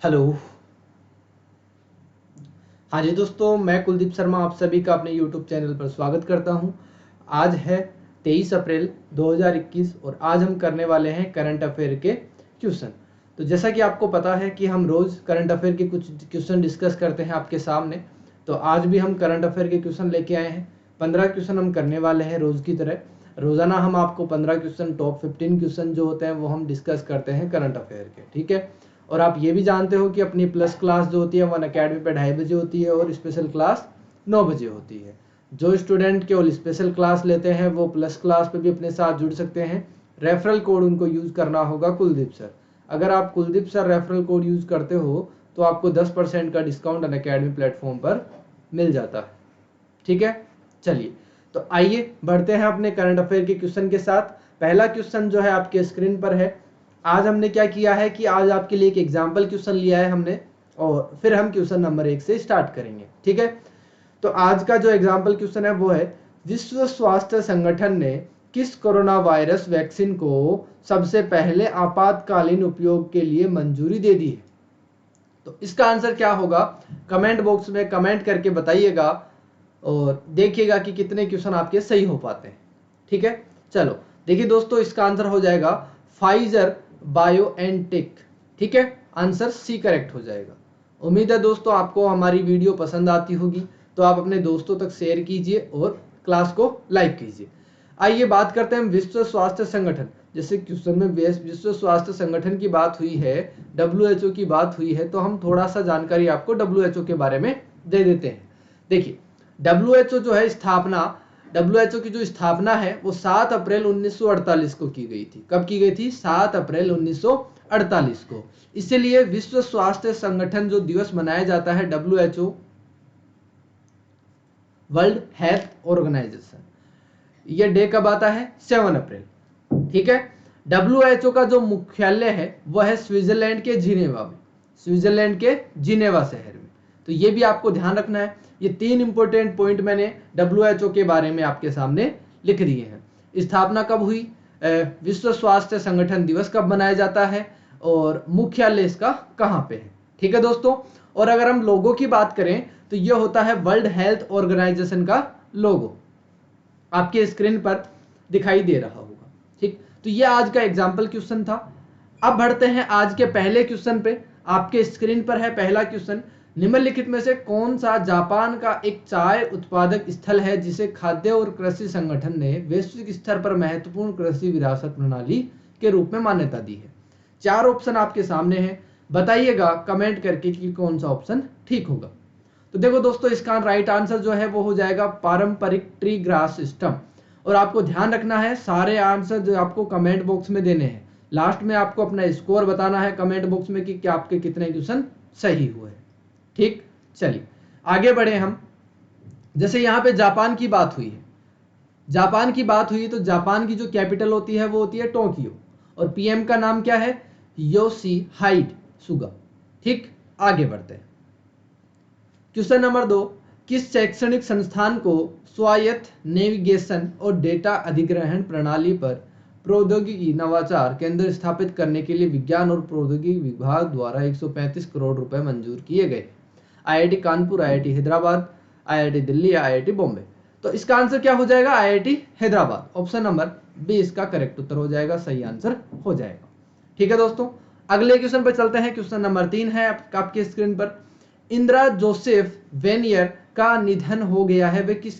Hello. हाँ जी दोस्तों, मैं कुलदीप शर्मा आप सभी का अपने यूट्यूब चैनल पर स्वागत करता हूँ। आज है 23 अप्रैल 2021 और आज हम करने वाले हैं करंट अफेयर के क्वेश्चन। तो जैसा कि आपको पता है कि हम रोज़ करंट अफेयर के कुछ क्वेश्चन डिस्कस करते हैं आपके सामने। तो आज भी हम करंट अफेयर के क्वेश्चन लेके आए हैं। 15 क्वेश्चन हम करने वाले हैं रोज़ की तरह। रोज़ाना हम आपको 15 क्वेश्चन, टॉप 15 क्वेश्चन जो होते हैं वो हम डिस्कस करते हैं करंट अफेयर के, ठीक है। और आप ये भी जानते हो कि अपनी प्लस क्लास जो होती है वन अकेडमी पे 2:30 बजे होती है और स्पेशल क्लास 9 बजे होती है। जो स्टूडेंट केवल स्पेशल क्लास लेते हैं वो प्लस क्लास पे भी अपने साथ जुड़ सकते हैं। रेफरल कोड उनको यूज़ करना होगा कुलदीप सर। अगर आप Kuldeep sir referral code use करते हो तो आपको 10% का डिस्काउंट अन अकेडमी प्लेटफॉर्म पर मिल जाता है, ठीक है। चलिए तो आइए बढ़ते हैं अपने करंट अफेयर के क्वेश्चन के साथ। पहला क्वेश्चन जो है आपके स्क्रीन पर है। आज हमने क्या किया है कि आज आपके लिए एक एग्जाम्पल क्वेश्चन लिया है हमने और फिर हम क्वेश्चन नंबर 1 से स्टार्ट करेंगे, ठीक है। तो आज का जो एग्जाम्पल क्वेश्चन है वो है, विश्व स्वास्थ्य संगठन ने किस कोरोना वायरस वैक्सीन को सबसे पहले आपातकालीन उपयोग के लिए मंजूरी दे दी है। तो इसका आंसर क्या होगा, कमेंट बॉक्स में कमेंट करके बताइएगा और देखिएगा कि कितने क्वेश्चन आपके सही हो पाते हैं, ठीक है। चलो देखिए दोस्तों, इसका आंसर हो जाएगा फाइजर बायोएनटेक, ठीक है। आंसर सी करेक्ट हो जाएगा। उम्मीद है दोस्तों आपको हमारी वीडियो पसंद आती होगी, तो आप अपने दोस्तों तक शेयर कीजिए और क्लास को लाइक कीजिए। आइए बात करते हैं विश्व स्वास्थ्य संगठन। जैसे क्वेश्चन में विश्व स्वास्थ्य संगठन की बात हुई है, WHO की बात हुई है, तो हम थोड़ा सा जानकारी आपको WHO के बारे में दे देते हैं। देखिए WHO जो है WHO की जो स्थापना है वो 7 अप्रैल 1948 को की गई थी। कब की गई थी? 7 अप्रैल 1948 को। इसीलिए विश्व स्वास्थ्य संगठन जो दिवस मनाया जाता है WHO, वर्ल्ड हेल्थ ऑर्गेनाइजेशन, ये डे कब आता है? 7 अप्रैल, ठीक है। WHO का जो मुख्यालय है वह है स्विट्जरलैंड के जिनेवा में, स्विट्जरलैंड के जिनेवा शहर में। तो ये भी आपको ध्यान रखना है। ये 3 इंपॉर्टेंट पॉइंट मैंने WHO के बारे में आपके सामने लिख दिए हैं। स्थापना कब हुई, विश्व स्वास्थ्य संगठन दिवस कब मनाया जाता है और मुख्यालय इसका कहाँ पे है, ठीक है दोस्तों। और अगर हम लोगो की बात करें तो ये होता है वर्ल्ड हेल्थ ऑर्गेनाइजेशन का लोगो, आपके स्क्रीन पर दिखाई दे रहा होगा, ठीक। तो ये आज का एग्जाम्पल क्वेश्चन था। अब बढ़ते हैं आज के पहले क्वेश्चन पे। आपके स्क्रीन पर है पहला क्वेश्चन, निम्नलिखित में से कौन सा जापान का एक चाय उत्पादक स्थल है जिसे खाद्य और कृषि संगठन ने वैश्विक स्तर पर महत्वपूर्ण कृषि विरासत प्रणाली के रूप में मान्यता दी है। 4 ऑप्शन आपके सामने हैं, बताइएगा कमेंट करके कि कौन सा ऑप्शन ठीक होगा। तो देखो दोस्तों, इसका राइट आंसर जो है वो हो जाएगा पारंपरिक ट्री ग्रास सिस्टम। और आपको ध्यान रखना है सारे आंसर जो आपको कमेंट बॉक्स में देने हैं। लास्ट में आपको अपना स्कोर बताना है कमेंट बॉक्स में कि क्या आपके कितने क्वेश्चन सही हुए, ठीक। चलिए आगे बढ़े हम। जैसे यहाँ पे जापान की बात हुई है, जापान की बात हुई तो जापान की जो कैपिटल होती है वो होती है टोक्यो और पीएम का नाम क्या है? योशिहाइड सुगा, ठीक। आगे बढ़ते हैं। क्वेश्चन नंबर 2, किस शैक्षणिक संस्थान को स्वायत्त नेविगेशन और डेटा अधिग्रहण प्रणाली पर प्रौद्योगिकी नवाचार केंद्र स्थापित करने के लिए विज्ञान और प्रौद्योगिकी विभाग द्वारा 135 करोड़ रुपए मंजूर किए गए? IIT Kanpur, IIT Hyderabad, IIT Delhi या IIT बॉम्बे? तो इसका आंसर क्या हो जाएगा? IIT Hyderabad. Option number B इसका करेक्ट उत्तर हो जाएगा, सही आंसर हो जाएगा, ठीक है दोस्तों। अगले क्वेश्चन पर चलते हैं। क्वेश्चन नंबर 3 है आपके स्क्रीन पर, इंदिरा जोसेफ वेनियर का निधन हो गया है, वे किस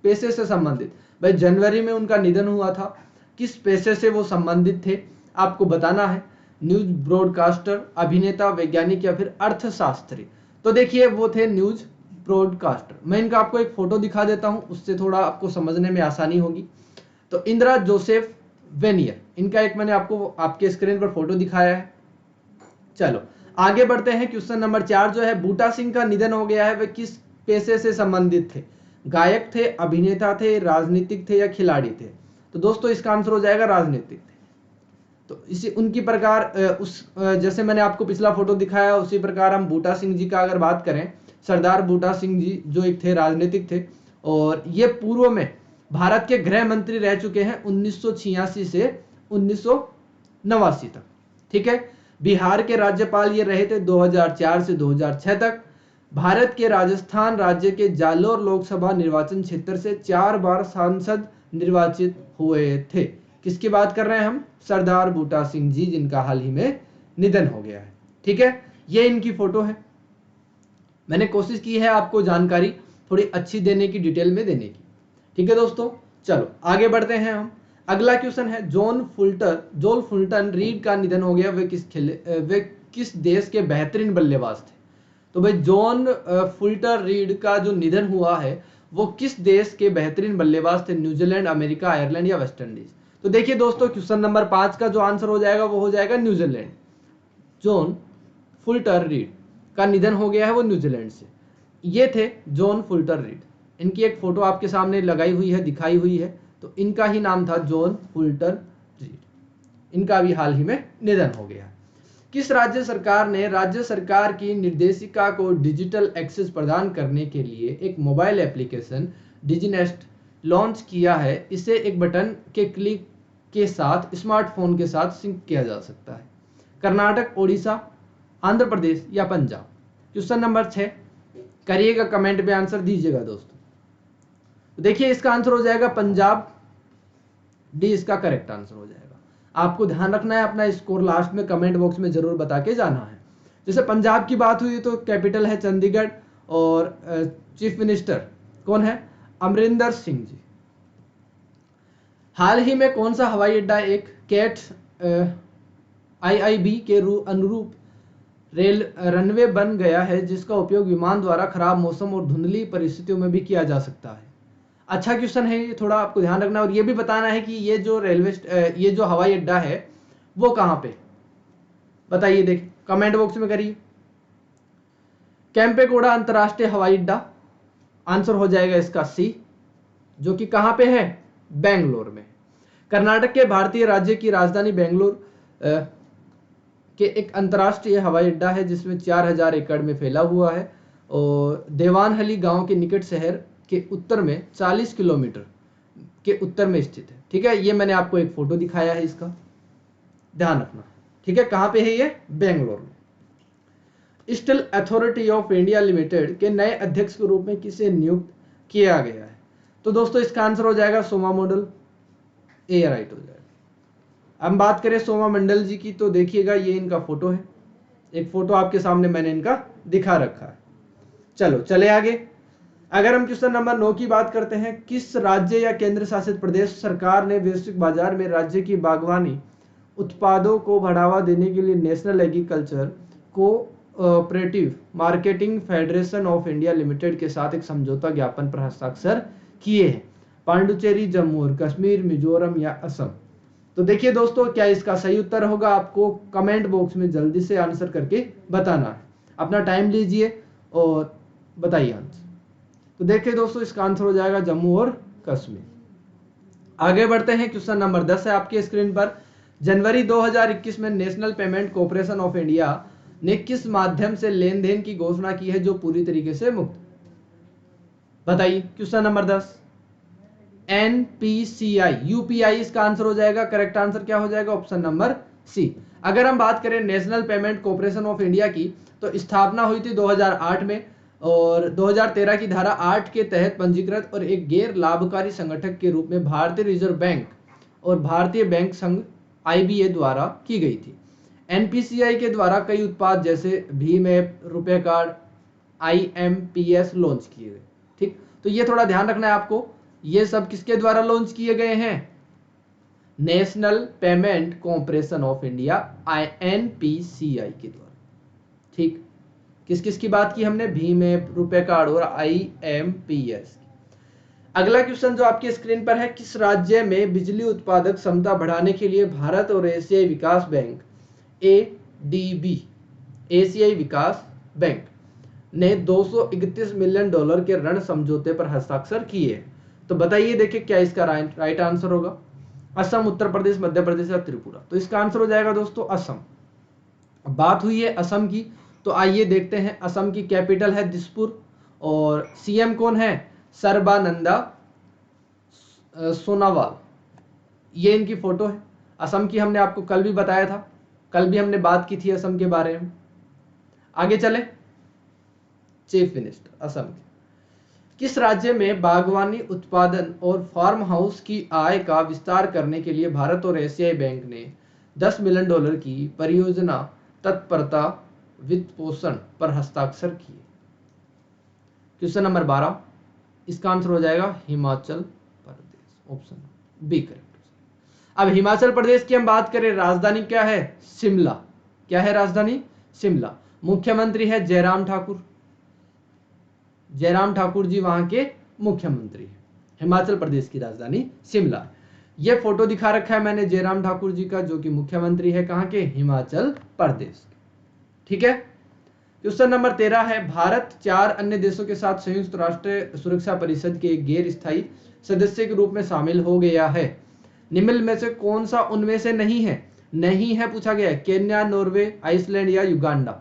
पेशे से संबंधित? भाई जनवरी में उनका निधन हुआ था, किस पेशे से वो संबंधित थे आपको बताना है। न्यूज ब्रॉडकास्टर, अभिनेता, वैज्ञानिक या फिर अर्थशास्त्री? तो देखिए वो थे न्यूज ब्रॉडकास्टर। मैं इनका आपको एक फोटो दिखा देता हूं, उससे थोड़ा आपको समझने में आसानी होगी। तो इंदिरा जोसेफ वेनियर, इनका एक मैंने आपको आपके स्क्रीन पर फोटो दिखाया है। चलो आगे बढ़ते हैं। क्वेश्चन नंबर 4 जो है, बूटा सिंह का निधन हो गया है, वे किस पेशे से संबंधित थे? गायक थे, अभिनेता थे, राजनीतिक थे या खिलाड़ी थे? तो दोस्तों इसका आंसर हो जाएगा राजनीतिक थे। तो इसी उनकी प्रकार जैसे मैंने आपको पिछला फोटो दिखाया उसी प्रकार हम बूटा सिंह जी का अगर बात करें, सरदार बूटा सिंह जी जो एक थे राजनीतिक थे और ये पूर्व में भारत के गृह मंत्री रह चुके हैं 1986 से 1989 तक, ठीक है। बिहार के राज्यपाल ये रहे थे 2004 से 2006 तक। भारत के राजस्थान राज्य के जालोर लोकसभा निर्वाचन क्षेत्र से 4 बार सांसद निर्वाचित हुए थे। किसकी बात कर रहे हैं हम? सरदार बूटा सिंह जी, जिनका हाल ही में निधन हो गया है। ठीक है, ये इनकी फोटो है। मैंने कोशिश की है आपको जानकारी थोड़ी अच्छी देने की, डिटेल में देने की। ठीक है दोस्तों, चलो आगे बढ़ते हैं हम। अगला क्वेश्चन है, जॉन फुल्टन रीड का निधन हो गया, वे किस देश के बेहतरीन बल्लेबाज थे? तो भाई जॉन फुल्टर रीड का जो निधन हुआ है वो किस देश के बेहतरीन बल्लेबाज थे? न्यूजीलैंड, अमेरिका, आयरलैंड या वेस्ट इंडीज? तो देखिए दोस्तों, क्वेश्चन नंबर 5 का जो आंसर हो जाएगा वो हो जाएगा न्यूजीलैंड। जॉन फुल्टर रीड का निधन हो गया है वो न्यूजीलैंड से। ये थे जॉन फुल्टर रीड। इनकी एक फोटो आपके सामने लगाई हुई है, दिखाई हुई है, तो इनका ही नाम था जॉन फुल्टर रीड। इनका भी हाल ही में निधन हो गया। किस राज्य सरकार ने राज्य सरकार की निर्देशिका को डिजिटल एक्सेस प्रदान करने के लिए एक मोबाइल एप्लीकेशन डिजिनेस्ट लॉन्च किया है? इसे एक बटन के क्लिक के साथ स्मार्टफोन के साथ सिंक किया जा सकता है। कर्नाटक, ओडिशा, आंध्र प्रदेश या पंजाब? क्वेश्चन नंबर 6 करिएगा, कमेंट में आंसर दीजिएगा दोस्तों। देखिए इसका आंसर हो जाएगा पंजाब, डी इसका करेक्ट आंसर हो जाएगा। आपको ध्यान रखना है, अपना स्कोर लास्ट में कमेंट बॉक्स में जरूर बता के जाना है। जैसे पंजाब की बात हुई तो कैपिटल है चंडीगढ़ और चीफ मिनिस्टर कौन है? अमरिंदर सिंह जी। हाल ही में कौन सा हवाई अड्डा एक कैट IIB के अनुरूप रेल रनवे बन गया है, जिसका उपयोग विमान द्वारा खराब मौसम और धुंधली परिस्थितियों में भी किया जा सकता है? अच्छा क्वेश्चन है ये, थोड़ा आपको ध्यान रखना और ये भी बताना है कि ये जो हवाई अड्डा है वो कहाँ पे, बताइए, देखिए कमेंट बॉक्स में करिए। केम्पेगौड़ा अंतरराष्ट्रीय हवाई अड्डा, आंसर हो जाएगा इसका सी, जो कि कहाँ पे है? बेंगलोर में। कर्नाटक के भारतीय राज्य की राजधानी बेंगलोर के एक अंतरराष्ट्रीय हवाई अड्डा है जिसमें 4000 एकड़ में फैला हुआ है और देवानहली गांव के निकट शहर के उत्तर में 40 किलोमीटर के उत्तर में स्थित है। ठीक है, ये मैंने आपको एक फोटो दिखाया है, इसका ध्यान रखना। ठीक है, कहां पे है ये? बेंगलोर में। Steel authority of India limited के नए अध्यक्ष के रूप में किसे नियुक्त किया गया है? तो दोस्तों इसका आंसर हो जाएगा सोमा मंडल, ए राइट हो जाएगा। हम बात करें सोमा मंडल जी की तो देखिएगा ये इनका फोटो है, एक फोटो आपके सामने मैंने इनका दिखा रखा है। चलो चले आगे। अगर हम क्वेश्चन नंबर 9 की बात करते हैं, किस राज्य या केंद्र शासित प्रदेश सरकार ने वैश्विक बाजार में राज्य की बागवानी उत्पादों को बढ़ावा देने के लिए national agriculture cooperative marketing federation of India limited के साथ एक समझौता ज्ञापन पर हस्ताक्षर किए हैं? पांडुचेरी, जम्मू और कश्मीर, मिजोरम या असम? तो देखिए दोस्तों, क्या इसका सही उत्तर होगा? आपको कमेंट बॉक्स में जल्दी से आंसर करके बताना है। अपना टाइम लीजिए और बताइए आंसर। तो देखिए दोस्तों, इसका आंसर हो जाएगा जम्मू और कश्मीर। आगे बढ़ते हैं, क्वेश्चन नंबर 10 है आपके स्क्रीन पर। जनवरी 2021 में national payment corporation of India ने किस माध्यम से लेन देन की घोषणा की है जो पूरी तरीके से मुक्त? बताइए, क्वेश्चन नंबर 10। NPCI, UPI इसका आंसर हो जाएगा। करेक्ट आंसर क्या हो जाएगा? Option number C. अगर हम बात करें national payment corporation of India की, तो स्थापना हुई थी 2008 में और 2013 की धारा 8 के तहत पंजीकृत और एक गैर लाभकारी संगठक के रूप में भारतीय रिजर्व बैंक और भारतीय बैंक संघ IBA द्वारा की गई थी। NPCI के द्वारा कई उत्पाद जैसे भीम ऐप, रुपए कार्ड, IMPS लॉन्च किए गए। ठीक, तो ये थोड़ा ध्यान रखना है आपको, ये सब किसके द्वारा लॉन्च किए गए हैं? National payment corporation of India NPCI के द्वारा। ठीक, किस किस की बात की हमने? भीम ऐप, रुपए कार्ड और IMPS। अगला क्वेश्चन जो आपकी स्क्रीन पर है, किस राज्य में बिजली उत्पादक क्षमता बढ़ाने के लिए भारत और एशियाई विकास बैंक ADB, एशियाई विकास बैंक ने $231 मिलियन के ऋण समझौते पर हस्ताक्षर किए? तो बताइए, देखिए क्या इसका राइट आंसर होगा? असम, उत्तर प्रदेश, मध्य प्रदेश या त्रिपुरा? तो इसका आंसर हो जाएगा दोस्तों असम। बात हुई है असम की, तो आइए देखते हैं। असम की कैपिटल है दिसपुर और CM कौन है? सर्बानंदा सोनोवाल। ये इनकी फोटो है। असम की हमने आपको कल भी बताया था, कल भी हमने बात की थी असम के बारे में। आगे चले, चीफ मिनिस्टर असम के। किस राज्य में बागवानी उत्पादन और फार्म हाउस की आय का विस्तार करने के लिए भारत और एशियाई बैंक ने $10 मिलियन की परियोजना तत्परता वित्त पोषण पर हस्ताक्षर किए? क्वेश्चन नंबर 12, इसका आंसर हो जाएगा Himachal Pradesh, option B correct. अब हिमाचल प्रदेश की हम बात करें, राजधानी क्या है? शिमला। क्या है राजधानी? शिमला। मुख्यमंत्री है जयराम ठाकुर। जयराम ठाकुर जी वहां के मुख्यमंत्री हैं। हिमाचल प्रदेश की राजधानी शिमला। ये फोटो दिखा रखा है मैंने जयराम ठाकुर जी का, जो कि मुख्यमंत्री है कहां के? हिमाचल प्रदेश के। ठीक है। क्वेश्चन नंबर 13 है, भारत 4 अन्य देशों के साथ संयुक्त राष्ट्र सुरक्षा परिषद के एक गैर स्थायी सदस्य के रूप में शामिल हो गया है। निम्न में से कौन सा उनमें से नहीं है? नहीं है पूछा गया है, केन्या, नॉर्वे, आइसलैंड या युगांडा।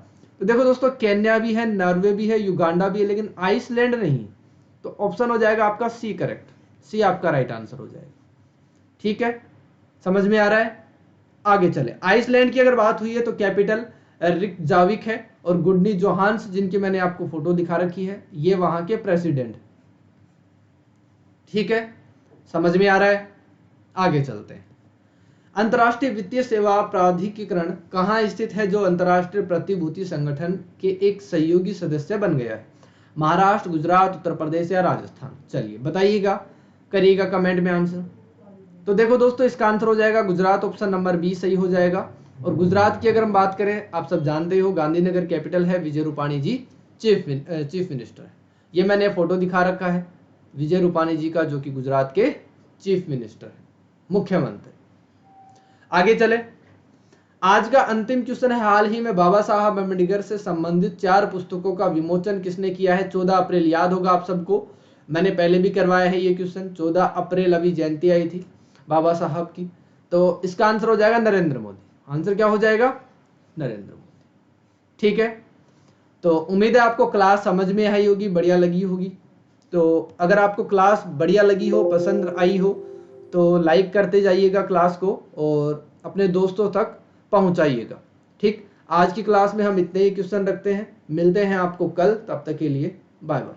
तो देखो दोस्तों, केन्या भी है, नॉर्वे भी है, युगांडा भी है, लेकिन आइसलैंड नहीं। तो ऑप्शन हो जाएगा आपका सी करेक्ट। सी आपका राइट आंसर हो जाएगा। ठीक है, समझ में आ रहा है? आगे चले। आइसलैंड की अगर बात हुई है तो कैपिटल रिकजाविक है, और गुडनी जोहान्स जिनकी मैंने आपको फोटो दिखा रखी है, ये वहां के प्रेसिडेंट। ठीक है, समझ में आ रहा है? आगे चलते हैं। अंतर्राष्ट्रीय वित्तीय सेवा प्राधिकरण कहां स्थित है, जो अंतर्राष्ट्रीय प्रतिभूति संगठन के एक सहयोगी सदस्य बन गया है? महाराष्ट्र, गुजरात, उत्तर प्रदेश या राजस्थान? चलिए बताइएगा, करिएगा कमेंट में आंसर। तो देखो दोस्तों, इसका आंसर हो जाएगा गुजरात, ऑप्शन नंबर बी सही हो जाएगा। और गुजरात की अगर हम बात करें, आप सब जानते हो गांधीनगर कैपिटल है, विजय रूपाणी जी चीफ मिनिस्टर है। ये मैंने फोटो दिखा रखा है विजय रूपाणी जी का, जो कि गुजरात के चीफ मिनिस्टर है, मुख्यमंत्री। आगे चले। आज का अंतिम क्वेश्चन है, हाल ही में बाबा साहब अम्बेडकर से संबंधित 4 पुस्तकों का विमोचन किसने किया है? 14 अप्रैल, याद होगा आप सबको, मैंने पहले भी करवाया है ये क्वेश्चन। 14 अप्रैल अभी जयंती आई थी बाबा साहब की। तो इसका आंसर हो जाएगा नरेंद्र मोदी। आंसर क्या हो जाएगा? नरेंद्र मोदी। ठीक है, तो उम्मीद है आपको क्लास समझ में आई होगी, बढ़िया लगी होगी। तो अगर आपको क्लास बढ़िया लगी हो, पसंद आई हो, तो लाइक करते जाइएगा क्लास को और अपने दोस्तों तक पहुंचाइएगा। ठीक, आज की क्लास में हम इतने ही क्वेश्चन रखते हैं। मिलते हैं आपको कल, तब तक के लिए बाय बाय।